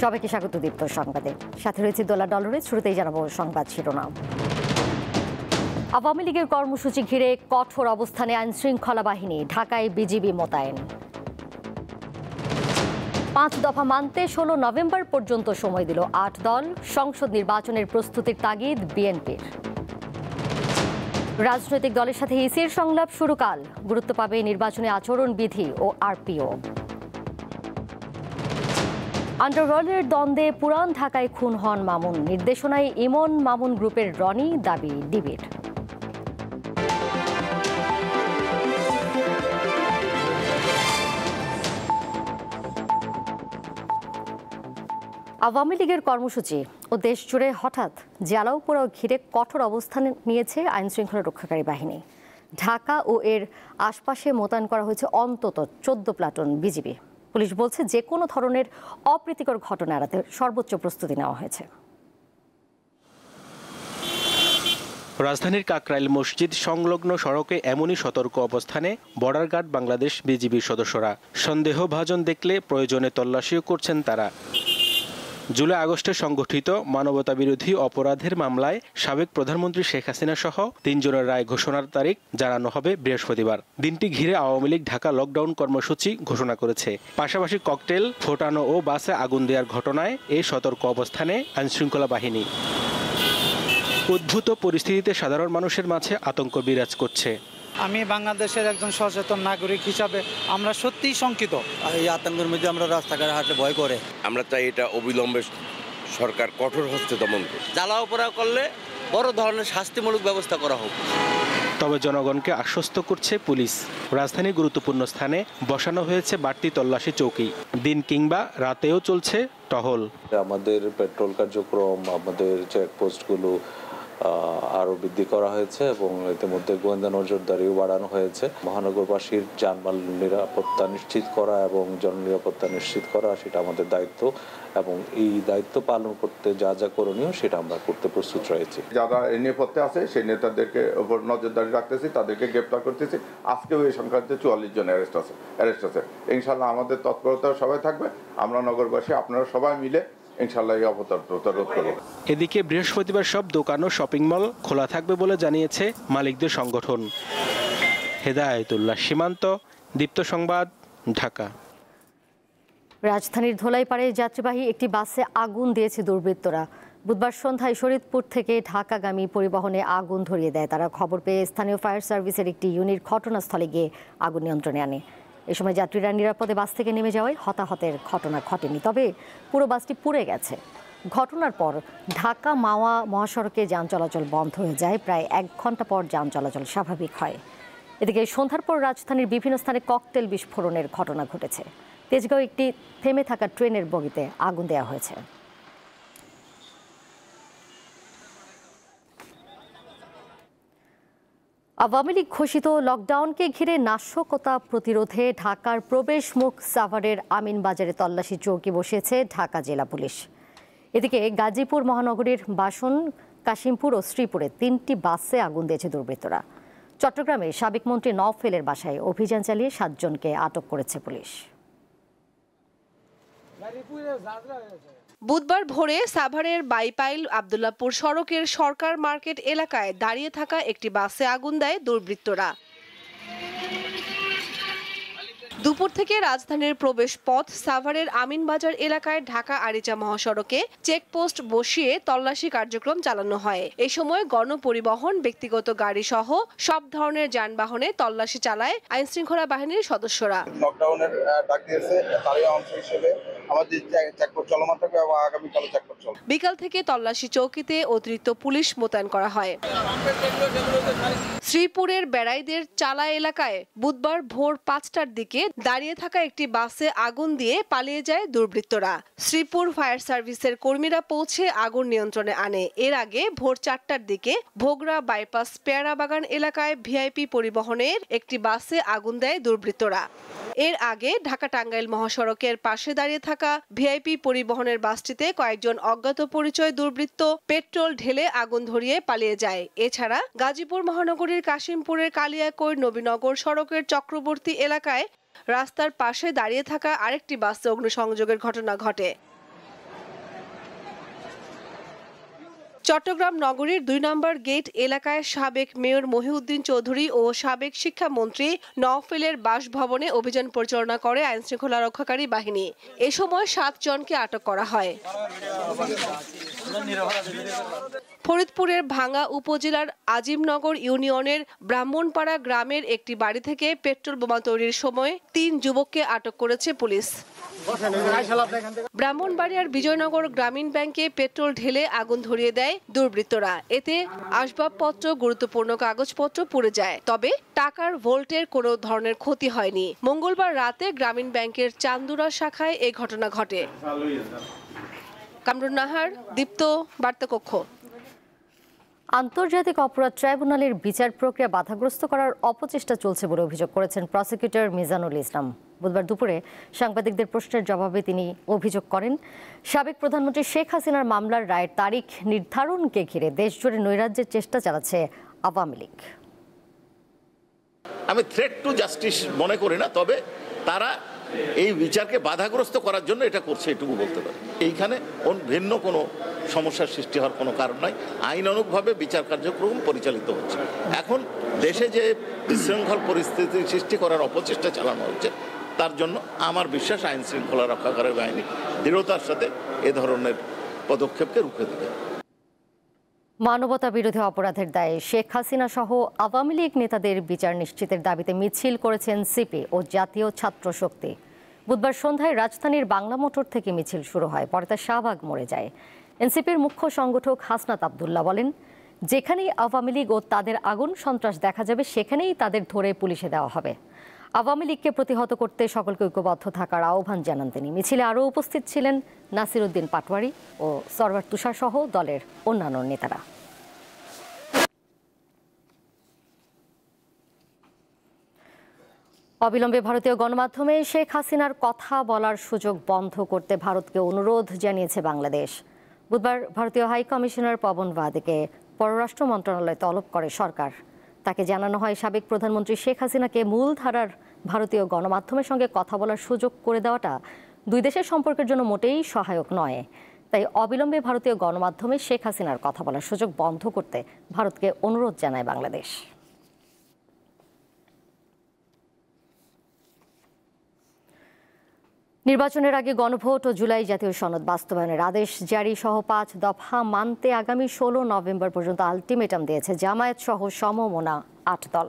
সবাইকে স্বাগত দীপ্ত সংবাদে। সাথে রয়েছে দোলা ডলরে। শুরুতেই জানাবো সংবাদ শিরোনাম। আওয়ামী লীগের কর্মসূচি ঘিরে কঠোর অবস্থানে আইনশৃঙ্খলা বাহিনী, ঢাকায় বিজিবি মোতায়েন। 5 দফা মানতে 16 নভেম্বর পর্যন্ত সময় দিল 8 দল। সংসদ নির্বাচনের প্রস্তুতির তাগিদ বিএনপির। রাজনৈতিক দলের সাথে ইসির সংলাপ শুরু কাল, গুরুত্ব পাবে নির্বাচনী আচরণ বিধি ও আরপিও। আন্ডারওয়ার্ল্ডের দ্বন্দ্বে পুরান ঢাকায় খুন হন মামুন, নির্দেশনায় ইমন মামুন গ্রুপের রনি, দাবি ডিবির। আওয়ামী লীগের কর্মসূচি ও দেশ জুড়ে হঠাৎ জ্বালাও পোড়াও ঘিরে কঠোর অবস্থান নিয়েছে আইনশৃঙ্খলা রক্ষাকারী বাহিনী। ঢাকা ও এর আশপাশে মোতায়েন করা হয়েছে অন্তত 14 প্লাটুন বিজিবি। পুলিশ বলছে যে কোনো ধরনের অপ্রীতিকর ঘটনা এড়াতে সর্বোচ্চ প্রস্তুতি নেওয়া হয়েছে। রাজধানীর কাকরাইল মসজিদ সংলগ্ন সড়কে এমনই সতর্ক অবস্থানে বর্ডার গার্ড বাংলাদেশ বিজিবির সদস্যরা। সন্দেহভাজন দেখলে প্রয়োজনে তল্লাশিও করছেন তারা। জুলাই আগস্টে সংগঠিত মানবতাবিরোধী অপরাধের মামলায় সাবেক প্রধানমন্ত্রী শেখ হাসিনা সহ 3 জনের রায় ঘোষণার তারিখ জানানো হবে বৃহস্পতিবার। দিনটি ঘিরে আওয়ামী লীগ ঢাকা লকডাউন কর্মসূচি ঘোষণা করেছে। পাশাপাশি ককটেল ফোটানো ও বাসে আগুন দেওয়ার ঘটনায় এই সতর্ক অবস্থানে আইনশৃঙ্খলা বাহিনী। উদ্ভূত পরিস্থিতিতে সাধারণ মানুষের মাঝে আতঙ্ক বিরাজ করছে। আমি বাংলাদেশের একজন সচেতন নাগরিক হিসাবে আমরা সত্যিই শঙ্কিত। এই আতঙ্কের মধ্যে আমরা রাস্তাঘাটে হাঁটলে ভয় করে। আমরা চাই এটা অবিলম্বে সরকার কঠোর হস্তে দমন করে। জ্বালাও পোড়া করলে বড় ধরনের শাস্তিমূলক ব্যবস্থা করা হোক। তবে জনগণকে আশ্বস্ত করছে পুলিশ। রাজধানীর গুরুত্বপূর্ণ স্থানে বসানো হয়েছে বাড়তি তল্লাশি চৌকি। দিন কিংবা রাতেও চলছে টহল। আমাদের পেট্রোল কার্যক্রম, আমাদের চেকপোস্টগুলো আরও বৃদ্ধি করা হয়েছে এবং ইতিমধ্যে গোয়েন্দা নজরদারিও বাড়ানো হয়েছে। মহানগরবাসীর যানমাল নিরাপত্তা নিশ্চিত করা এবং জননিরাপত্তা নিশ্চিত করা সেটা আমাদের দায়িত্ব, এবং এই দায়িত্ব পালন করতে যা যা করণীয় সেটা আমরা করতে প্রস্তুত রয়েছি। যারা এই নেপথ্যে আছে সেই নেতাদেরকে উপর নজরদারি রাখতেছি, তাদেরকে গ্রেপ্তার করতেছি। আজকেও এই সংক্রান্তে 44 জন অ্যারেস্ট আছে। ইনশাল্লাহ আমাদের তৎপরতা সবাই থাকবে। আমরা নগরবাসী আপনারা সবাই মিলে ইনশাল্লাহ এই অপতৎপরতা রোধ করব। এদিকে বৃহস্পতিবার সব দোকান ও শপিং মল খোলা থাকবে বলে জানিয়েছে মালিকদের সংগঠন। হেদায়েতুল্লাহ সীমান্ত, দীপ্ত সংবাদ, ঢাকা। রাজধানীর ধোলাইপাড়ে যাত্রীবাহী একটি বাসে আগুন দিয়েছে দুর্বৃত্তরা। বুধবার সন্ধ্যায় শরীয়তপুর থেকে ঢাকাগামী পরিবহনে আগুন ধরিয়ে দেয় তারা। খবর পেয়ে স্থানীয় ফায়ার সার্ভিসের একটি ইউনিট ঘটনাস্থলে গিয়ে আগুন নিয়ন্ত্রণে আনে। এ সময় যাত্রীরা নিরাপদে বাস থেকে নেমে যাওয়ায় হতাহতের ঘটনা ঘটেনি, তবে পুরো বাসটি পুড়ে গেছে। ঘটনার পর ঢাকা মাওয়া মহাসড়কে যান চলাচল বন্ধ হয়ে যায়। প্রায় 1 ঘন্টা পর যান চলাচল স্বাভাবিক হয়। এদিকে সন্ধ্যার পর রাজধানীর বিভিন্ন স্থানে ককটেল বিস্ফোরণের ঘটনা ঘটেছে। তেজগাঁও একটি থেমে থাকা ট্রেনের বগিতে আগুন দেওয়া হয়েছে। আওয়ামী লীগ ঘোষিত লকডাউনকে ঘিরে নাশকতা প্রতিরোধে ঢাকার প্রবেশ মুখ সাভারের আমিনবাজারে তল্লাশি চৌকি বসিয়েছে ঢাকা জেলা পুলিশ। এদিকে গাজীপুর মহানগরীর বাসন, কাশিমপুর ও শ্রীপুরে 3টি বাসে আগুন দিয়েছে দুর্বৃত্তরা। চট্টগ্রামে সাবেক মন্ত্রী নওফেলের বাসায় অভিযান চালিয়ে 7 জনকে আটক করেছে পুলিশ। বুধবার ভোরে সাভারের বাইপাইল আবদুল্লাপুর সড়কের সরকার মার্কেট এলাকায় দাঁড়িয়ে থাকা একটি বাসে আগুন দেয় দুর্বৃত্তরা। দুপুর থেকে রাজধানীর প্রবেশ পথ সাভারের আমিনবাজার এলাকায় ঢাকা আরিচা মহাসড়কে চেকপোস্ট বসিয়ে তল্লাশি কার্যক্রম চালানো হয়। এই সময় গণপরিবহন, ব্যক্তিগত গাড়ি সহ সব ধরনের যানবাহনে তল্লাশি চালায় আইনশৃঙ্খলা বাহিনীর সদস্যরা। লকডাউনের ডাক দিয়েছে, তারই অংশ হিসেবে আমাদের চেকপোস্ট চলমান থাকবে এবং আগামীকাল চেকপোস্ট চলবে। বিকাল থেকে তল্লাশি চৌকিতে অতিরিক্ত পুলিশ মোতায়েন করা হয়। শ্রীপুরের বেড়াইদের চালা এলাকায় বুধবার ভোর 5টার দিকে দাঁড়িয়ে থাকা একটি বাসে আগুন দিয়ে পালিয়ে যায় দুর্বৃত্তরা। শ্রীপুর ফায়ার সার্ভিসের কর্মীরা পৌঁছে আগুন নিয়ন্ত্রণে আনে। এর আগে ভোর 4টার দিকে ভোগড়া বাইপাস পেয়ারা বাগান এলাকায় ভিআইপি পরিবহনের একটি বাসে আগুন দেয় দুর্বৃত্তরা। এর আগে ঢাকা টাঙ্গাইল মহাসড়কের পাশে দাঁড়িয়ে থাকা ভিআইপি পরিবহনের বাসটিতে কয়েকজন অজ্ঞাত পরিচয় দুর্বৃত্ত পেট্রোল ঢেলে আগুন ধরিয়ে পালিয়ে যায়। এছাড়া গাজীপুর মহানগরীর কাশিমপুরের কালিয়াকৈর নবীনগর সড়কের চক্রবর্তী এলাকায় রাস্তার পাশে দাঁড়িয়ে থাকা আরেকটি বাসে অগ্নিসংযোগের ঘটনা ঘটে। চট্টগ্রাম নগরীর 2 নম্বর গেট এলাকায় সাবেক মেয়র মহিউদ্দিন চৌধুরী ও সাবেক শিক্ষামন্ত্রী নওফেলের বাসভবনে অভিযান পরিচালনা করে আইনশৃঙ্খলা রক্ষাকারী বাহিনী। এ সময় 7 জনকে আটক করা হয়। ফরিদপুরের ভাঙ্গা উপজেলার আজিমনগর ইউনিয়নের ব্রাহ্মণপাড়া গ্রামের একটি বাড়ি থেকে পেট্রোল বোমা তৈরির সময় 3 যুবককে আটক করেছে পুলিশ। ব্রাহ্মণবাড়িয়ার বিজয়নগর গ্রামীণ ব্যাংকে পেট্রোল ঢেলে আগুন ধরিয়ে দেয় দুর্বৃত্তরা। এতে আসবাবপত্র, গুরুত্বপূর্ণ কাগজপত্র পুড়ে যায়, তবে টাকার ভোল্টের কোনো ধরনের ক্ষতি হয়নি। মঙ্গলবার রাতে গ্রামীণ ব্যাংকের চান্দুরা শাখায় এই ঘটনা ঘটে। কামরুন নাহার, দীপ্ত, বার্তাকক্ষ। আন্তর্জাতিক অপরাধ ট্রাইব্যুনালের বিচার প্রক্রিয়া বাধাগ্রস্ত করার অপচেষ্টা চলছে বলে অভিযোগ করেছেন প্রসিকিউটর মিজানুল ইসলাম। বুধবার দুপুরে সাংবাদিকদের প্রশ্নের জবাবে তিনি অভিযোগ করেন, সাবেক প্রধানমন্ত্রী শেখ হাসিনার মামলার রায়ের তারিখ নির্ধারণকে ঘিরে দেশজুড়ে নৈরাজ্যের চেষ্টা চালাচ্ছে আওয়ামী লীগ। আমি থ্রেট টু জাস্টিস মনে করি না, তবে তারা এই বিচারকে বাধাগ্রস্ত করার জন্য এটা করছে, এটুকু বলতে পারি। এইখানে ভিন্ন কোনো সমস্যার সৃষ্টি হওয়ার কোনো কারণ নাই। আইনানুগভাবে বিচার কার্যক্রম পরিচালিত হচ্ছে। এখন দেশে যে বিশৃঙ্খল পরিস্থিতি সৃষ্টি করার অপচেষ্টা চালানো হচ্ছে, তার জন্য আমার বিশ্বাস আইন শৃঙ্খলা রক্ষাকারী বাহিনী দৃঢ়তার সাথে এ ধরনের পদক্ষেপকে রুখে দেবে। মানবতা বিরোধী অপরাধের দায়ে শেখ হাসিনা সহ আওয়ামী লীগ নেতাদের বিচার নিশ্চিতের দাবিতে মিছিল করেছেন সিপি ও জাতীয় ছাত্র শক্তি। বুধবার সন্ধ্যায় রাজধানীর বাংলা মোটর থেকে মিছিল শুরু হয়, পরে তা শাহবাগ মোড়ে যায়। এনসিপির মুখ্য সংগঠক হাসনাত আবদুল্লাহ বলেন, যেখানেই আওয়ামী লীগ ও তাদের আগুন সন্ত্রাস দেখা যাবে সেখানেই তাদের ধরে পুলিশে দেওয়া হবে। আওয়ামী লীগকে প্রতিহত করতে সকলকে ঐক্যবদ্ধ থাকার আহ্বান জানান তিনি। মিছিলে আরও উপস্থিত ছিলেন নাসির উদ্দিন পাটোয়ারি ও সরওয়ার তুষার সহ দলের অন্যান্য নেতারা। অবিলম্বে ভারতীয় গণমাধ্যমে শেখ হাসিনার কথা বলার সুযোগ বন্ধ করতে ভারতকে অনুরোধ জানিয়েছে বাংলাদেশ। বুধবার ভারতীয় হাই কমিশনার পবন ভাদেকে পররাষ্ট্র মন্ত্রণালয় তলব করে সরকার। তাকে জানানো হয়, সাবেক প্রধানমন্ত্রী শেখ হাসিনাকে মূলধারার ভারতীয় গণমাধ্যমের সঙ্গে কথা বলার সুযোগ করে দেওয়াটা দুই দেশের সম্পর্কের জন্য মোটেই সহায়ক নয়। তাই অবিলম্বে ভারতীয় গণমাধ্যমে শেখ হাসিনার কথা বলার সুযোগ বন্ধ করতে ভারতকে অনুরোধ জানায় বাংলাদেশ। নির্বাচনের আগে গণভোট ও জুলাই জাতীয় সনদ বাস্তবায়নের আদেশ জারি সহ 5 দফা মানতে আগামী 16 নভেম্বর পর্যন্ত আলটিমেটাম দিয়েছে জামায়াত সহ সমমনা 8 দল।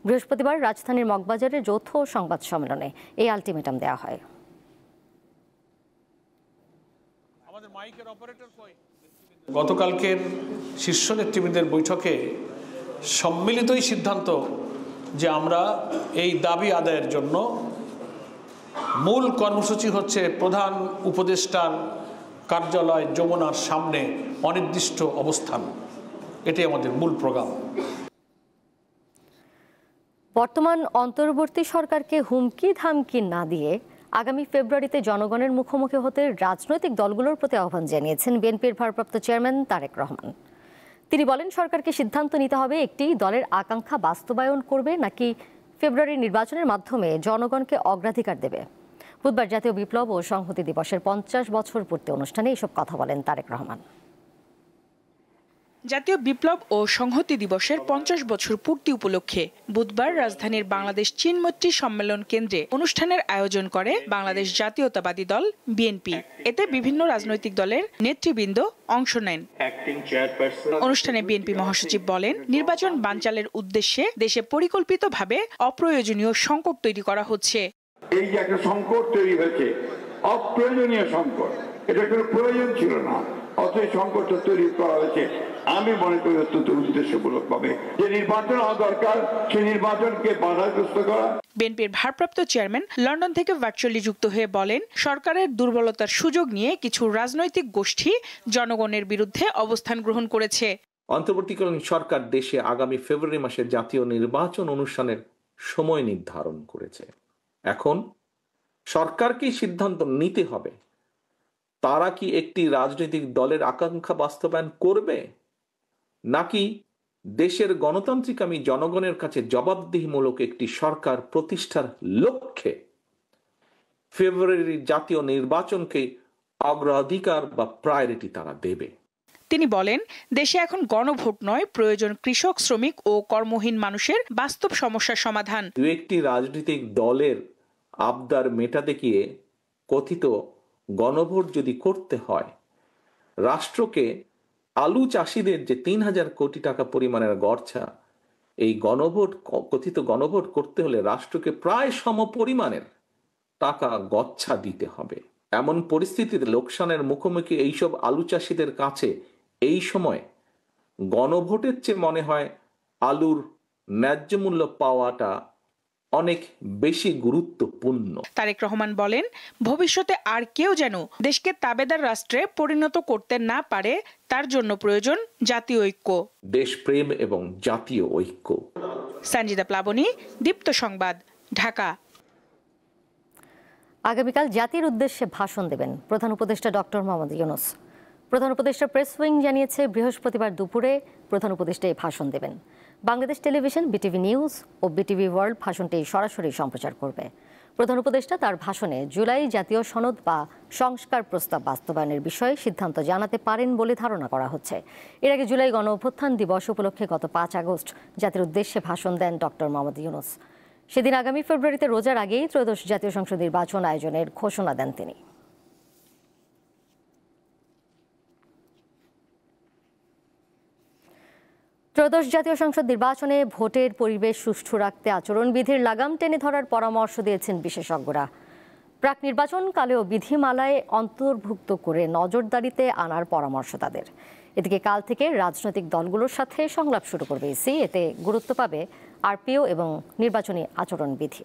বৃহস্পতিবার রাজধানীর মগবাজারে যৌথ সংবাদ সম্মেলনে এই আলটিমেটাম দেওয়া হয়। গতকালকের শীর্ষ নেতৃবৃন্দের বৈঠকে সম্মিলিতই সিদ্ধান্ত যে আমরা এই দাবি আদায়ের জন্য মূল কর্মসূচি হচ্ছে প্রধান উপদেষ্টার কার্যালয় যমুনার সামনে অনির্দিষ্ট অবস্থান। এটাই আমাদের মূল প্রোগ্রাম। বর্তমান অন্তর্বর্তী সরকারকে হুমকি ধামকি না দিয়ে আগামী ফেব্রুয়ারিতে জনগণের মুখোমুখি হতে রাজনৈতিক দলগুলোর প্রতি আহ্বান জানিয়েছেন বিএনপির ভারপ্রাপ্ত চেয়ারম্যান তারেক রহমান। তিনি বলেন, সরকারকে সিদ্ধান্ত নিতে হবে একটি দলের আকাঙ্ক্ষা বাস্তবায়ন করবে নাকি ফেব্রুয়ারির নির্বাচনের মাধ্যমে জনগণকে অগ্রাধিকার দেবে। বুধবার জাতীয় বিপ্লব ও সংহতি দিবসের 50 বছর পূর্তি অনুষ্ঠানে এসব কথা বলেন তারেক রহমান। জাতীয় বিপ্লব ও সংহতি দিবসের 50 বছর পূর্তি উপলক্ষে বুধবার রাজধানীর বাংলাদেশ চীন মৈত্রী সম্মেলন কেন্দ্রে অনুষ্ঠানের আয়োজন করে বাংলাদেশ জাতীয়তাবাদী দল বিএনপি। এতে বিভিন্ন রাজনৈতিক দলের নেতৃবৃন্দ অংশ নেন। অনুষ্ঠানে বিএনপি মহাসচিব বলেন, নির্বাচন বানচালের উদ্দেশ্যে দেশে পরিকল্পিতভাবে অপ্রয়োজনীয় সংকট তৈরি করা হচ্ছে। এই যে একটা সংকট তৈরি হয়েছে, অপ্রয়োজনীয় সংকট, এটা কোনো প্রয়োজন ছিল না, অথচ সংকট তৈরি করা হয়েছে। আমি মনে করি অত্যন্ত উদ্দেশ্যমূলকভাবে যে নির্বাচন হওয়া দরকার, সেই নির্বাচনকে বাধাগ্রস্ত করা। বিএনপির ভারপ্রাপ্ত চেয়ারম্যান লন্ডন থেকে ভার্চুয়ালি যুক্ত হয়ে বলেন, সরকারের দুর্বলতার সুযোগ নিয়ে কিছু রাজনৈতিক গোষ্ঠী জনগণের বিরুদ্ধে অবস্থান গ্রহণ করেছে। অন্তর্বর্তীকালীন সরকার দেশে আগামী ফেব্রুয়ারি মাসে জাতীয় নির্বাচন অনুষ্ঠানের সময় নির্ধারণ করেছে। এখন সরকারকেই সিদ্ধান্ত নিতে হবে তারা কি একটি রাজনৈতিক দলের আকাঙ্ক্ষা বাস্তবায়ন করবে নাকি দেশের গণতান্ত্রিক জনগণের কাছে জবাবদিহিমূলক একটি সরকার প্রতিষ্ঠার লক্ষ্যে ফেব্রুয়ারির জাতীয় নির্বাচনকে অগ্রাধিকার বা প্রায়োরিটি তারা দেবে। তিনি বলেন, দেশে এখন গণভোট নয়, প্রয়োজন কৃষক, শ্রমিক ও কর্মহীন মানুষের বাস্তব সমস্যার সমাধান। দু একটি রাজনৈতিক দলের আবদার মেটাতে গিয়ে কথিত গণভোট যদি করতে হয়, রাষ্ট্রকে আলু চাষিদের যে ৩,০০০ কোটি টাকা পরিমাণের গড়ছা, এই কথিত গণভোট করতে হলে রাষ্ট্রকে প্রায় সমপরিমাণের টাকা গচ্ছা দিতে হবে। এমন পরিস্থিতিতে লোকসানের মুখোমুখি এইসব আলু চাষিদের কাছে এই সময় গণভোটের চেয়ে মনে হয় আলুর ন্যায্য মূল্য পাওয়াটা অনেক বেশি গুরুত্বপূর্ণ। তারেক রহমান বলেন, ভবিষ্যতে আর কেউ যেন দেশকে তাবেদার রাষ্ট্রে পরিণত করতে না পারে, তার জন্য প্রয়োজন জাতীয় ঐক্য, দেশপ্রেম এবং জাতীয় ঐক্য। সঞ্জিদা প্লাবনী, দীপ্ত সংবাদ, ঢাকা। আগামীকাল জাতির উদ্দেশ্যে ভাষণ দেবেন প্রধান উপদেষ্টা ডক্টর মোহাম্মদ ইউনূস। প্রধান উপদেষ্টা প্রেস উইং জানিয়েছে, বৃহস্পতিবার দুপুরে প্রধান উপদেষ্টা এই ভাষণ দেবেন। বাংলাদেশ টেলিভিশন, বিটিভি নিউজ ও বিটিভি ওয়ার্ল্ড ভাষণটি সরাসরি সম্প্রচার করবে। প্রধান উপদেষ্টা তার ভাষণে জুলাই জাতীয় সনদ বা সংস্কার প্রস্তাব বাস্তবায়নের বিষয়ে সিদ্ধান্ত জানাতে পারেন বলে ধারণা করা হচ্ছে। এর আগে জুলাই গণ অভ্যুত্থান দিবস উপলক্ষে গত 5 আগস্ট জাতির উদ্দেশ্যে ভাষণ দেন ডক্টর মোহাম্মদ ইউনূস। সেদিন আগামী ফেব্রুয়ারিতে রোজার আগেই ত্রয়োদশ জাতীয় সংসদ নির্বাচন আয়োজনের ঘোষণা দেন তিনি। ত্রয়োদশ জাতীয় সংসদ নির্বাচনে ভোটের পরিবেশ সুষ্ঠু রাখতে আচরণবিধির লাগাম টেনে ধরার পরামর্শ দিয়েছেন বিশেষজ্ঞরা। প্রাক নির্বাচনকালেও বিধিমালায় অন্তর্ভুক্ত করে নজরদারিতে আনার পরামর্শ তাদের। এদিকে কাল থেকে রাজনৈতিক দলগুলোর সাথে সংলাপ শুরু করবে ইসি। এতে গুরুত্ব পাবে আরপিও এবং নির্বাচনী আচরণবিধি।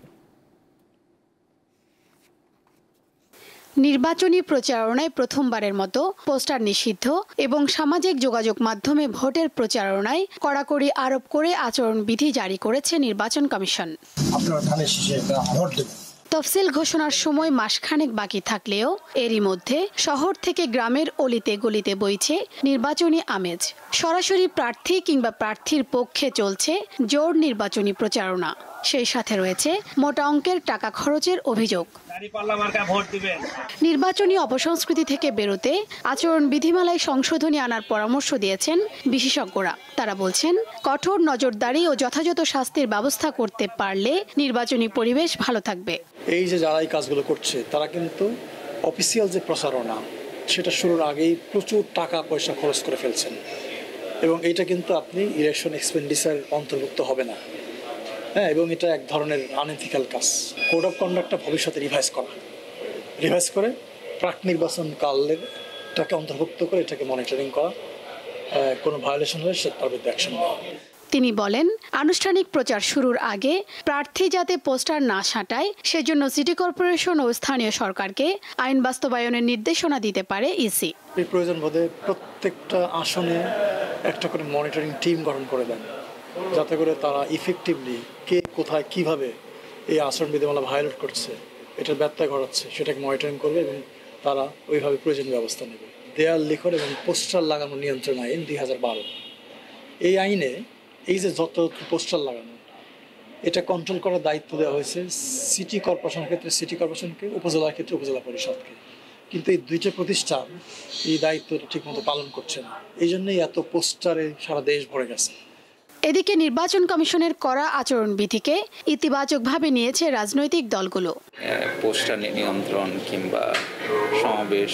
নির্বাচনী প্রচারণায় প্রথমবারের মতো পোস্টার নিষিদ্ধ এবং সামাজিক যোগাযোগ মাধ্যমে ভোটের প্রচারণায় কড়াকড়ি আরোপ করে আচরণবিধি জারি করেছে নির্বাচন কমিশন। তফসিল ঘোষণার সময় মাসখানেক বাকি থাকলেও এরই মধ্যে শহর থেকে গ্রামের অলিতে গলিতে বইছে নির্বাচনী আমেজ। সরাসরি প্রার্থী কিংবা প্রার্থীর পক্ষে চলছে জোর নির্বাচনী প্রচারণা। সেই সাথে রয়েছে মোটা অঙ্কের টাকা খরচের অভিযোগ। নির্বাচনী অপসংস্কৃতি থেকে বেরোতে আচরণ বিধিমালায় সংশোধনী আনার পরামর্শ দিয়েছেন বিশেষজ্ঞরা। তারা বলছেন, কঠোর নজরদারি ও যথাযথ শাস্তির ব্যবস্থা করতে পারলে নির্বাচনী পরিবেশ ভালো থাকবে। এই যে যারা এই কাজগুলো করছে তারা কিন্তু অফিসিয়াল যে প্রচারণা সেটা শুরুর আগেই প্রচুর টাকা পয়সা খরচ করে ফেলছেন, এবং এইটা কিন্তু আপনি ইলেকশন এক্সপেন্ডিচার অন্তর্ভুক্ত হবে না। হ্যাঁ, এবং এটা এক ধরনের আনএথিক্যাল কাজ। কোড অফ কন্ডাক্টটা ভবিষ্যতে রিভাইজ করে প্রাক নির্বাচন কালের এটাকে অন্তর্ভুক্ত করে এটাকে মনিটরিং করা, কোনো ভায়োলেশন হলে সে তার বিরুদ্ধে অ্যাকশন নেওয়া। তিনি বলেন, আনুষ্ঠানিক প্রচার শুরুর আগে প্রার্থী যাতে পোস্টার না সাঁটায় সেজন্য সিটি কর্পোরেশন ও স্থানীয় সরকারকে আইন বাস্তবায়নের নির্দেশনা দিতে পারে ইসি। এই প্রয়োজন বোধে প্রত্যেকটা আসনে একটা করে মনিটরিং টিম গঠন করে দেন, যাতে করে তারা ইফেক্টিভলি কে কোথায় কিভাবে এই আচরণ বিধিমালা ভায়োলেট করছে, এটার ব্যত্যয় ঘটাচ্ছে, সেটাকে মনিটরিং করবে এবং তারা ওইভাবে প্রয়োজনীয় ব্যবস্থা নেবে। দেয়াল লিখন এবং পোস্টার লাগানো নিয়ন্ত্রণ আইন 2012, এই আইনে এই যে যত পোস্টার লাগানো এটা কন্ট্রোল করার দায়িত্ব দেওয়া হয়েছে সিটি কর্পোরেশনের ক্ষেত্রে সিটি কর্পোরেশনকে, উপজেলার ক্ষেত্রে উপজেলা পরিষদকে। কিন্তু এই দুইটা প্রতিষ্ঠান এই দায়িত্বটা ঠিকমতো পালন করছে না, এই জন্যই এত পোস্টারে সারা দেশ ভরে গেছে। এদিকে নির্বাচন কমিশনের করা আচরণবিধিকে ইতিবাচকভাবে নিয়েছে রাজনৈতিক দলগুলো। পোস্টার নিয়ন্ত্রণ কিংবা সমাবেশ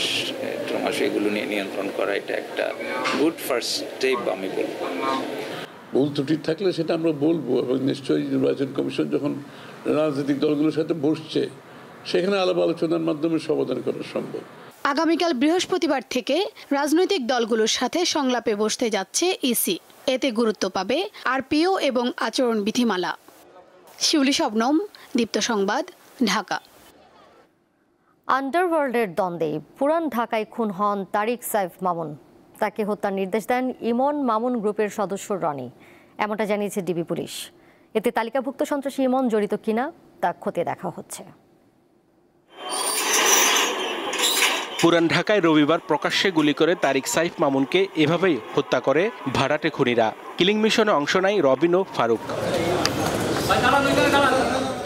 এগুলো নিয়ে নিয়ন্ত্রণ করা, এটা একটা গুড ফার্স্ট স্টেপ আমি বলবো। ভুল ত্রুটি থাকলে সেটা আমরা বলবো, এবং নিশ্চয়ই নির্বাচন কমিশন যখন রাজনৈতিক দলগুলোর সাথে বসছে সেখানে আলাপ আলোচনার মাধ্যমে সমাধান করা সম্ভব। আগামীকাল বৃহস্পতিবার থেকে রাজনৈতিক দলগুলোর সাথে সংলাপে বসতে যাচ্ছে ইসি। এতে গুরুত্ব পাবে আরপিও এবং আচরণ বিধিমালা। শিউলি শবনম, দীপ্ত সংবাদ, ঢাকা। আন্ডারওয়ার্ল্ডের দ্বন্দ্বে পুরান ঢাকায় খুন হন তারিক সাইফ মামুন। তাকে হত্যার নির্দেশ দেন ইমন মামুন গ্রুপের সদস্য রনি, এমনটা জানিয়েছে ডিবি পুলিশ। এতে তালিকাভুক্ত সন্ত্রাসী ইমন জড়িত কিনা তা খতিয়ে দেখা হচ্ছে। পুরান ঢাকায় রবিবার প্রকাশ্যে গুলি করে তারিক সাইফ মামুনকে এভাবেই হত্যা করে ভাড়াটে খুনিরা। কিলিং মিশনে অংশ নেয় রবিন ও ফারুক।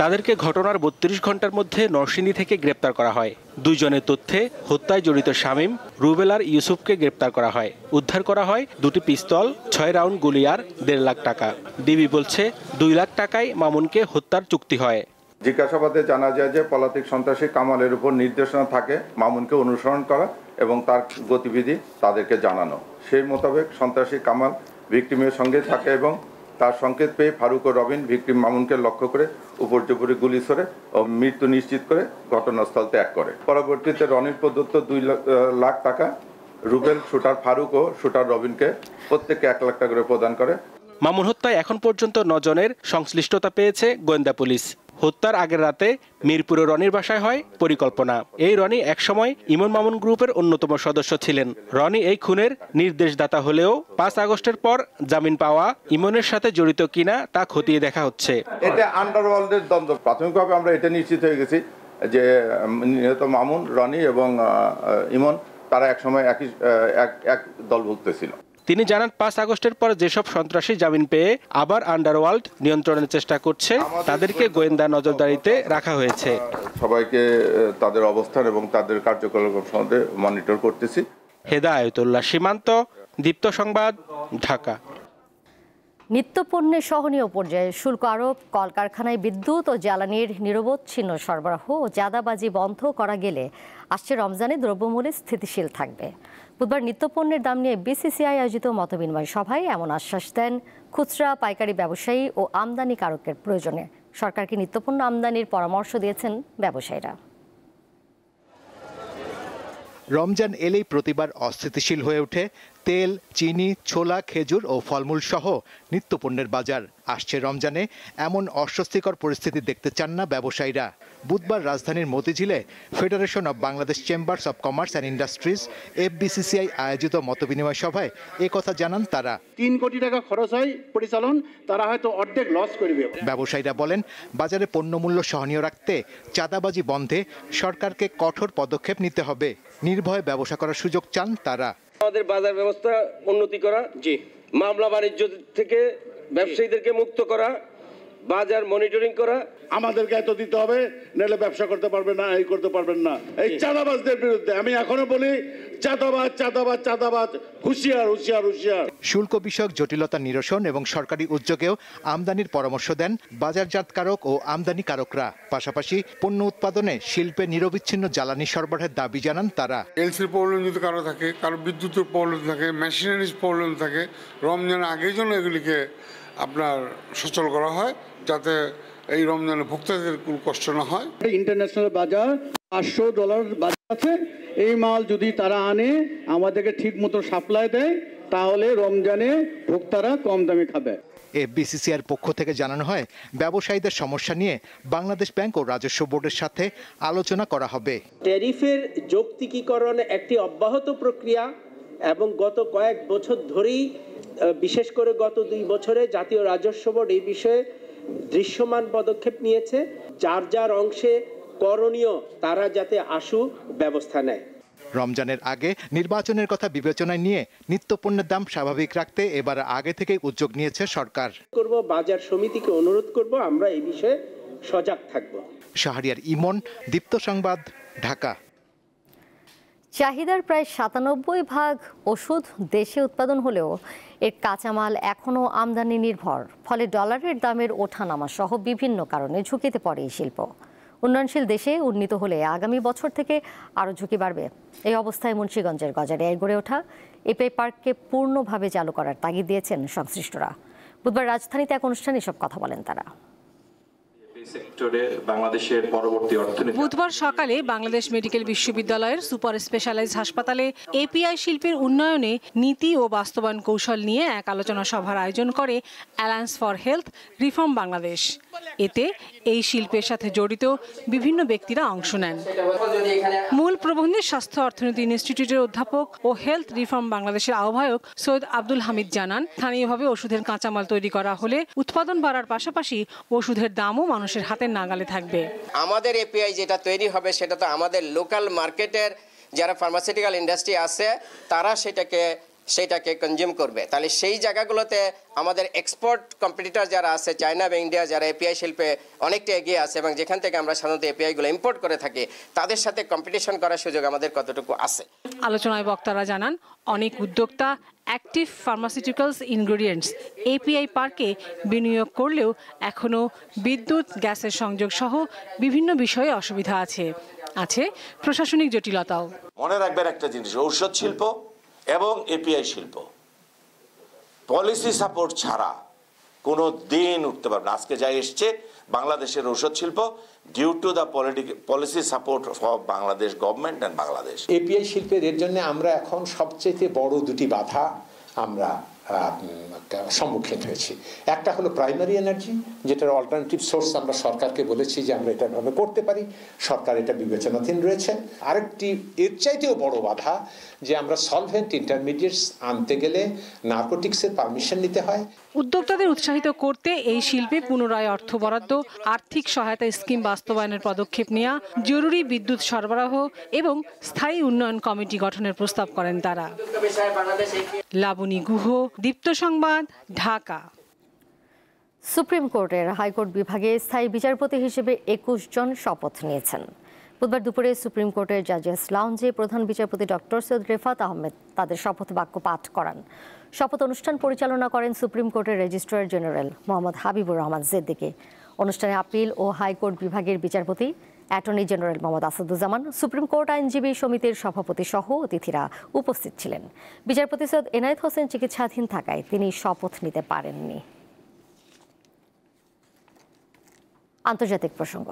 তাদেরকে ঘটনার ৩২ ঘন্টার মধ্যে নরসিংদী থেকে গ্রেপ্তার করা হয়। দুইজনের তথ্যে হত্যায় জড়িত শামীম, রুবেল আর ইউসুফকে গ্রেপ্তার করা হয়। উদ্ধার করা হয় 2টি পিস্তল, 6 রাউন্ড গুলি আর 1.5 লাখ টাকা। ডিবি বলছে 2 লাখ টাকায় মামুনকে হত্যার চুক্তি হয়। জিজ্ঞাসাবাদে জানা যায় যে পলাতক সন্ত্রাসী কামালের উপর নির্দেশনা থাকে মামুনকে অনুসরণ করা এবং তার গতিবিধি তাদেরকে জানানো। সেই মোতাবেক সন্ত্রাসী কামাল ভিকটিমের সঙ্গে থাকে এবং তার সংকেত পেয়ে ফারুক ও রবিন ভিকটিম মামুনকে লক্ষ্য করে উপর্যুপরি গুলি ছোড়ে ও মৃত্যু নিশ্চিত করে ঘটনাস্থল ত্যাগ করে। পরবর্তীতে রনির প্রদত্ত 2 লাখ টাকা রুবেল, শুটার ফারুক ও শুটার রবিনকে প্রত্যেককে 1 লাখ টাকা করে প্রদান করে। মামুন হত্যায় এখন পর্যন্ত 9 জনের সংশ্লিষ্টতা পেয়েছে গোয়েন্দা পুলিশ। হত্যার আগের রাতে মিরপুরে রনির বাসায় হয় পরিকল্পনা। এই রনি একসময় ইমন মামুন গ্রুপের অন্যতম সদস্য ছিলেন। রনি এই খুনের নির্দেশদাতা হলেও 5 আগস্টের পর জামিন পাওয়া ইমনের সাথে জড়িত কিনা তা খতিয়ে দেখা হচ্ছে। এটা আন্ডারওয়ার্ল্ডের দ্বন্দ্ব। প্রাথমিকভাবে আমরা এটা নিশ্চিত হয়ে গেছি যে নিহত মামুন, রনি এবং ইমন তারা একসময় এক দলভুক্ত ছিল। তিনি জানান 5 আগস্টের পর যেসব সন্ত্রাসী জামিন পেয়ে আবার আন্ডারওয়ার্ল্ড নিয়ন্ত্রণের চেষ্টা করছে তাদেরকে গোয়েন্দা নজরদারিতে রাখা হয়েছে। সবাইকে তাদের অবস্থান এবং তাদের কার্যকলাপ সম্বন্ধে মনিটর করতেছি। হেদায়েতুল্লাহ সীমান্ত, দীপ্ত সংবাদ, ঢাকা। নিত্যপণ্যের সহনীয় পর্যায়ে শুল্ক আরোপ, কলকারখানায় বিদ্যুৎ ও জ্বালানির নিরবচ্ছিন্ন সরবরাহ ও চাঁদাবাজি বন্ধ করা গেলে আসছে রমজানে দ্রব্যমূল্য স্থিতিশীল থাকবে। বুধবার নিত্যপণ্যের দাম নিয়ে বিসিসিআই আয়োজিত মতবিনিময় সভায় এমন আশ্বাস দেন খুচরা পাইকারি ব্যবসায়ী ও আমদানিকারকের প্রয়োজনে। সরকারকে নিত্যপণ্য আমদানির পরামর্শ দিয়েছেন ব্যবসায়ীরা। রমজান এলেই প্রতিবার অস্থিতিশীল হয়ে ওঠে তেল, চিনি, ছোলা, খেজুর ও ফলমূল সহ নিত্যপণ্যের বাজার। আসছে রমজানে এমন অস্বস্তিকর পরিস্থিতি দেখতে চান না ব্যবসায়ীরা। বুধবার রাজধানীর মতিঝিলে Federation of Bangladesh Chambers of Commerce and Industries FBCCI আয়োজিত মতবিনিময় সভায় একথা জানান তারা। 3 কোটি টাকা খরচ হয় পরিচালন, তারা হয়তো অর্ধেক লস করবে। ব্যবসায়ীরা বলেন বাজারে পণ্যমূল্য সহনীয় রাখতে চাঁদাবাজি বন্ধে সরকারকে কঠোর পদক্ষেপ নিতে হবে। নির্ভয়ে ব্যবসা করার সুযোগ চান তারা। আমাদের বাজার ব্যবস্থা উন্নতি করা, মামলা বাণিজ্য থেকে ব্যবসায়ীদেরকে মুক্ত করা, বাজার মনিটরিং করা। আমাদেরকে এত দিতে হবে, নাহলে ব্যবসা করতে পারবেন না, এই করতে পারবেন না। এই চাঁদাবাজদের বিরুদ্ধে আমি এখনো বলি চাঁদাবাজ চাঁদাবাজ চাঁদাবাজ, হুঁশিয়ার হুঁশিয়ার হুঁশিয়ার। শুল্ক বিষয়ক জটিলতা নিরসন এবং সরকারি উদ্যোগেও আমদানির পরামর্শ দেন বাজারজাতকারক ও আমদানিকারকরা। পাশাপাশি পণ্য উৎপাদনে শিল্পে নিরবিচ্ছিন্ন জ্বালানি সরবরাহের দাবি জানান তারা। এলসির প্রবলেম যদি কারো থাকে, কারো বিদ্যুতের প্রবলেম থাকে, মেশিনারিজ প্রবলেম থাকে, রমজানের আগের জন্য এগুলিকে আপনার সচল করা হয় যাতে এই রমজানে ভোক্তাদের কোনো কষ্ট না হয়। ইন্টারন্যাশনাল বাজার $500 বাজার আছে, এই মাল যদি তারা আনে আমাদেরকে ঠিক মতো সাপ্লাই দেয় তাহলে রমজানে ভোক্তারা কম দামে খাবে। FBCCI এর পক্ষ থেকে জানানো হয় ব্যবসায়ীদের সমস্যা নিয়ে বাংলাদেশ ব্যাংক ও রাজস্ব বোর্ডের সাথে আলোচনা করা হবে। ট্যারিফের যৌক্তিকীকরণ একটি অব্যাহত প্রক্রিয়া এবং গত কয়েক বছর ধরেই, বিশেষ করে গত 2 বছরে জাতীয় রাজস্ব বোর্ড এই বিষয়ে দৃশ্যমান পদক্ষেপ নিয়েছে। যার যার অংশে করণীয় তারা যাতে আশু ব্যবস্থা নেয়। রমজানের আগে নির্বাচনের কথা বিবেচনায় নিয়ে নিত্যপণ্যের দাম স্বাভাবিক রাখতে এবার আগে থেকেই উদ্যোগ নিয়েছে সরকার। বাজার সমিতিকে অনুরোধ করব আমরা এই বিষয়ে সজাগ থাকব। শাহরিয়ার ইমন, দীপ্ত সংবাদ, ঢাকা। চাহিদার প্রায় 97% ওষুধ দেশে উৎপাদন হলেও এর কাঁচামাল এখনও আমদানি নির্ভর। ফলে ডলারের দামের ওঠানামা সহ বিভিন্ন কারণে ঝুঁকিতে পড়ে এই শিল্প। উন্নয়নশীল দেশে উন্নীত হলে আগামী বছর থেকে আরও ঝুঁকি বাড়বে। এই অবস্থায় মুন্সিগঞ্জের গজারিয়ায় গড়ে ওঠা এপিআই পার্ককে পূর্ণভাবে চালু করার তাগিদ দিয়েছেন সংশ্লিষ্টরা। বুধবার রাজধানীতে এক অনুষ্ঠানে এসব কথা বলেন তারা। বুধবার সকালে বাংলাদেশ মেডিকেল বিশ্ববিদ্যালয়ের সুপার স্পেশালাইজ হাসপাতালে এপিআই শিল্পের উন্নয়নে নীতি ও বাস্তবায়ন কৌশল নিয়ে এক আলোচনা সভার আয়োজন করে alliance for health reform Bangladesh. এতে এই শিল্পের সাথে জড়িত বিভিন্ন ব্যক্তিরা অংশ নেন। মূল প্রবন্ধে স্বাস্থ্য অর্থনীতি ইনস্টিটিউটের অধ্যাপক ও হেলথ রিফর্ম বাংলাদেশের আহ্বায়ক সৈয়দ আব্দুল হামিদ জানান, স্থানীয়ভাবে ওষুধের কাঁচামাল তৈরি করা হলে উৎপাদন বাড়ার পাশাপাশি ওষুধের দামও মানুষের হাতের নাগালে থাকবে। আমাদের এপিআই যেটা তৈরি হবে সেটা তো আমাদের লোকাল মার্কেটের যারা ফার্মাসিউটিক্যাল ইন্ডাস্ট্রি আছে তারা সেটাকে সেইটাকে কনজিউম করবে। তাহলে সেই জায়গাগুলোতে আমাদের এক্সপোর্ট কম্পিটিটর যারা আছে, চায়না এবং ইন্ডিয়া যারা এপিআই শিল্পে অনেকটা এগিয়ে আছে এবং যেখান থেকে আমরা সাধারণত এপিআইগুলো ইম্পোর্ট করে থাকি, তাদের সাথে কম্পিটিশন করার সুযোগ আমাদের কতটুকু আছে। আলোচনায় বক্তারা জানান, অনেক উদ্যোক্তা অ্যাক্টিভ ফার্মাসিউটিক্যালস ইনগ্রেডিয়েন্টস এপিআই পার্কে বিনিয়োগ করলেও এখনও বিদ্যুৎ, গ্যাসের সংযোগ সহ বিভিন্ন বিষয়ে অসুবিধা আছে প্রশাসনিক জটিলতাও। মনে রাখবেন একটা জিনিস, ঔষধ শিল্প এবং এপিআই শিল্প পলিসি সাপোর্ট ছাড়া কোনো দিন উঠতে পারবে না। আজকে যা এসছে বাংলাদেশের ঔষধ শিল্প due to the policy support for Bangladesh government and Bangladesh. API শিল্পের এর জন্য আমরা এখন সবচেয়ে বড় দুটি বাধা আমরা সম্মুখীন হয়েছি। একটা হলো প্রাইমারি এনার্জি, যেটার অল্টারনেটিভ সোর্স আমরা সরকারকে বলেছি যে আমরা এটা ভাবে করতে পারি, সরকার এটা বিবেচনাধীন রয়েছে। আরেকটি এর চাইতেও বড় বাধা যে আমরা সলভেন্ট ইন্টারমিডিয়েটস আনতে গেলে নার্কোটিক্সের পারমিশন নিতে হয়। উদ্যোক্তাদের উৎসাহিত করতে এই শিল্পে পুনরায় অর্থ বরাদ্দ, আর্থিক সহায়তা স্কিম বাস্তবায়নের পদক্ষেপ নেওয়া, জরুরি বিদ্যুৎ সরবরাহ এবং স্থায়ী উন্নয়ন কমিটি গঠনের প্রস্তাব করেন তারা। লাবণী গুহ, দীপ্ত সংবাদ, ঢাকা। সুপ্রিম কোর্টের হাইকোর্ট বিভাগে স্থায়ী বিচারপতি হিসেবে 21 জন শপথ নিয়েছেন। বুধবার দুপুরে সুপ্রিম কোর্টের জাজেস লাউঞ্জে প্রধান বিচারপতি ডক্টর সৈয়দ রেফাত আহমেদ তাদের শপথ বাক্য পাঠ করান। শপথ অনুষ্ঠান পরিচালনা করেন সুপ্রিম কোর্টের রেজিস্ট্রার জেনারেল মোহাম্মদ হাবিবুর রহমান সিদ্দিকী। অনুষ্ঠানে আপিল ও হাইকোর্ট বিভাগের বিচারপতি, attorney general Mohammad Asaduzzaman, supreme court আইনজীবী সমিতির সভাপতি সহ অতিথিরা উপস্থিত ছিলেন। বিচারপতি সৈয়দ এনায়েত হোসেন চিকিৎসাধীন থাকায় তিনি শপথ নিতে পারেননি। আন্তর্জাতিক প্রসঙ্গ।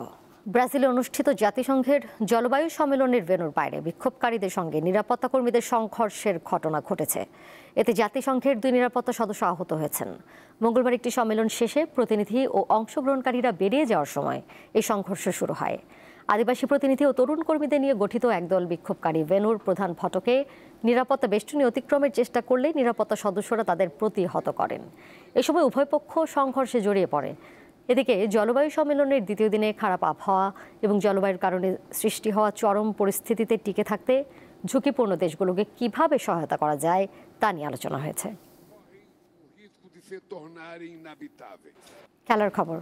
ব্রাজিলে অনুষ্ঠিত জাতিসংঘের জলবায়ু সম্মেলনের ভেন্যুর বাইরে বিক্ষোভকারীদের সঙ্গে নিরাপত্তা কর্মীদের সংঘর্ষের ঘটনা ঘটেছে। এতে জাতিসংঘের 2 নিরাপত্তা সদস্য আহত হয়েছেন। মঙ্গলবার একটি সম্মেলন শেষে প্রতিনিধি ও অংশগ্রহণকারীরা বেরিয়ে যাওয়ার সময় এই সংঘর্ষ শুরু হয়। আদিবাসী প্রতিনিধি ও তরুণ কর্মীদের নিয়ে গঠিত একদল বিক্ষোভকারী ভেন্যুর প্রধান ফটকে নিরাপত্তা বেষ্টনী অতিক্রমের চেষ্টা করলে নিরাপত্তা সদস্যরা তাদের প্রতিহত করেন। এ সময় উভয় পক্ষ সংঘর্ষে জড়িয়ে পড়ে। এদিকে জলবায়ু সম্মেলনের দ্বিতীয় দিনে খারাপ আবহাওয়া এবং জলবায়ুর কারণে সৃষ্টি হওয়া চরম পরিস্থিতিতে টিকে থাকতে ঝুঁকিপূর্ণ দেশগুলোকে কিভাবে সহায়তা করা যায় তা নিয়ে আলোচনা হয়েছে। খেলার খবর।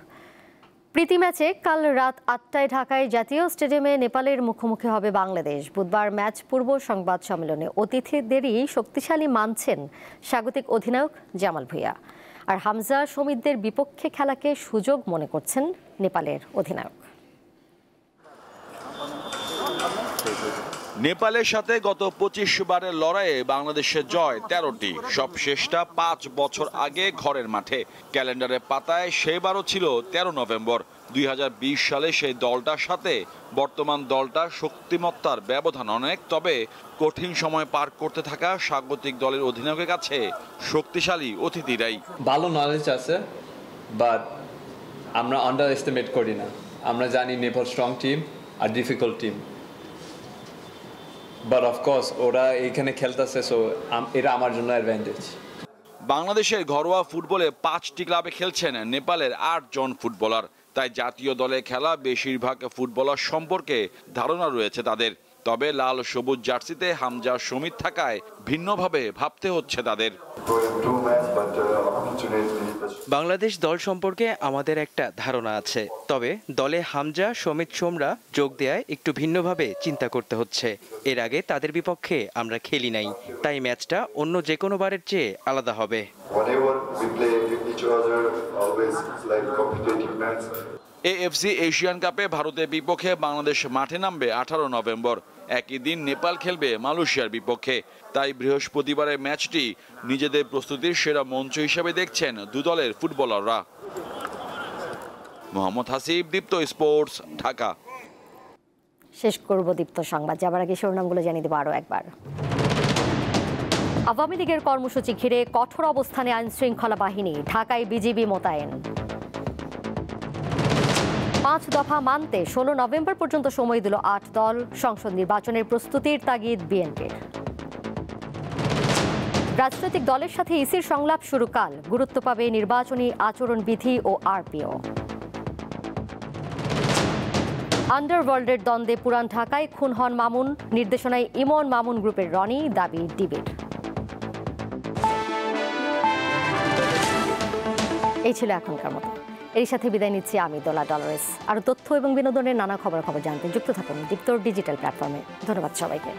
প্রীতি ম্যাচে কাল রাত 8টায় ঢাকায় জাতীয় স্টেডিয়ামে নেপালের মুখোমুখি হবে বাংলাদেশ। বুধবার ম্যাচ পূর্ব সংবাদ সম্মেলনে অতিথিদেরই শক্তিশালী মানছেন স্বাগতিক অধিনায়ক জামাল ভুঁইয়া। আর হামজা সমিতদের বিপক্ষে খেলাকে সুযোগ মনে করছেন নেপালের অধিনায়ক। নেপালের সাথে গত 25 বারের লড়াইয়ে বাংলাদেশের জয় 13টি, সব শেষটা 5 বছর আগে ঘরের মাঠে। ক্যালেন্ডারের পাতায় সেবারও ছিল 13 নভেম্বর। 2020 সালে সেই দলটার সাথে বর্তমান দলটার শক্তিমত্তার ব্যবধান অনেক, তবে কঠিন সময় পার করতে থাকা স্বাগতিক দলের অধিনায়কের কাছে শক্তিশালী অতিথিরাই। ভালো নলেজ আছে, বাট আমরা আন্ডার এস্টিমেট করি না। আমরা জানি নেপাল স্ট্রং টিম আর ডিফিকাল্ট টিম, বাট অফকোর্স ওরা এইখানে খেলতেছে, সো এটা আমার জন্য অ্যাডভান্টেজ। বাংলাদেশের ঘরোয়া ফুটবলে 5টি ক্লাবে খেলছেন নেপালের 8 জন ফুটবলার, তাই জাতীয় দলে খেলা বেশিরভাগ ফুটবলার সম্পর্কে ধারণা রয়েছে তাদের। তবে লাল সবুজ জার্সিতে হামজা সমিত থাকায় ভিন্নভাবে ভাবতে হচ্ছে তাদের। বাংলাদেশ দল সম্পর্কে আমাদের একটা ধারণা আছে, তবে দলে হামজা, সমিত, সোমরা যোগ দেয়ায় একটু ভিন্নভাবে চিন্তা করতে হচ্ছে। এর আগে তাদের বিপক্ষে আমরা খেলি নাই, তাই ম্যাচটা অন্য যে কোনো বারের চেয়ে আলাদা হবে। এএফসি এশিয়ান কাপে ভারতের বিপক্ষে বাংলাদেশ মাঠে নামবে 18 নভেম্বর। একই দিন নেপাল খেলবে মালয়েশিয়ার বিপক্ষে। তাই বৃহস্পতিবারের ম্যাচটি নিজেদের প্রস্তুতির সেরা মঞ্চ হিসেবে দেখছেন দু দলের ফুটবলাররা। মোহাম্মদ হাসিব, দীপ্ত স্পোর্টস, ঢাকা। শেষ করব দীপ্ত সংবাদ, যাবার আগে শিরোনামগুলো জানিয়ে দেব আরও একবার। আওয়ামী লীগের কর্মসূচি ঘিরে কঠোর অবস্থানে আইন শৃঙ্খলা বাহিনী, ঢাকায় বিজিবি মোতায়েন। 5 দফা মানতে 16 নভেম্বর পর্যন্ত সময় দিল 8 দল। সংসদ নির্বাচনের প্রস্তুতির তাগিদ বিএনপির। রাজনৈতিক দলের সাথে ইসির সংলাপ শুরু কাল, গুরুত্ব পাবে নির্বাচনী আচরণবিধি ও আরপিও। আন্ডারওয়ার্ল্ডের দ্বন্দ্বে পুরান ঢাকায় খুন হন মামুন, নির্দেশনায় ইমন মামুন গ্রুপের রনি, দাবি ডিবির। এই ছিল এখনকার মতো। এর সাথে বিদায় নিচ্ছি আমি দোলা ডলারেস। আরও তথ্য এবং বিনোদনের নানা খবর জানতে যুক্ত থাকুন দীপ্তর ডিজিটাল প্ল্যাটফর্মে। ধন্যবাদ সবাইকে।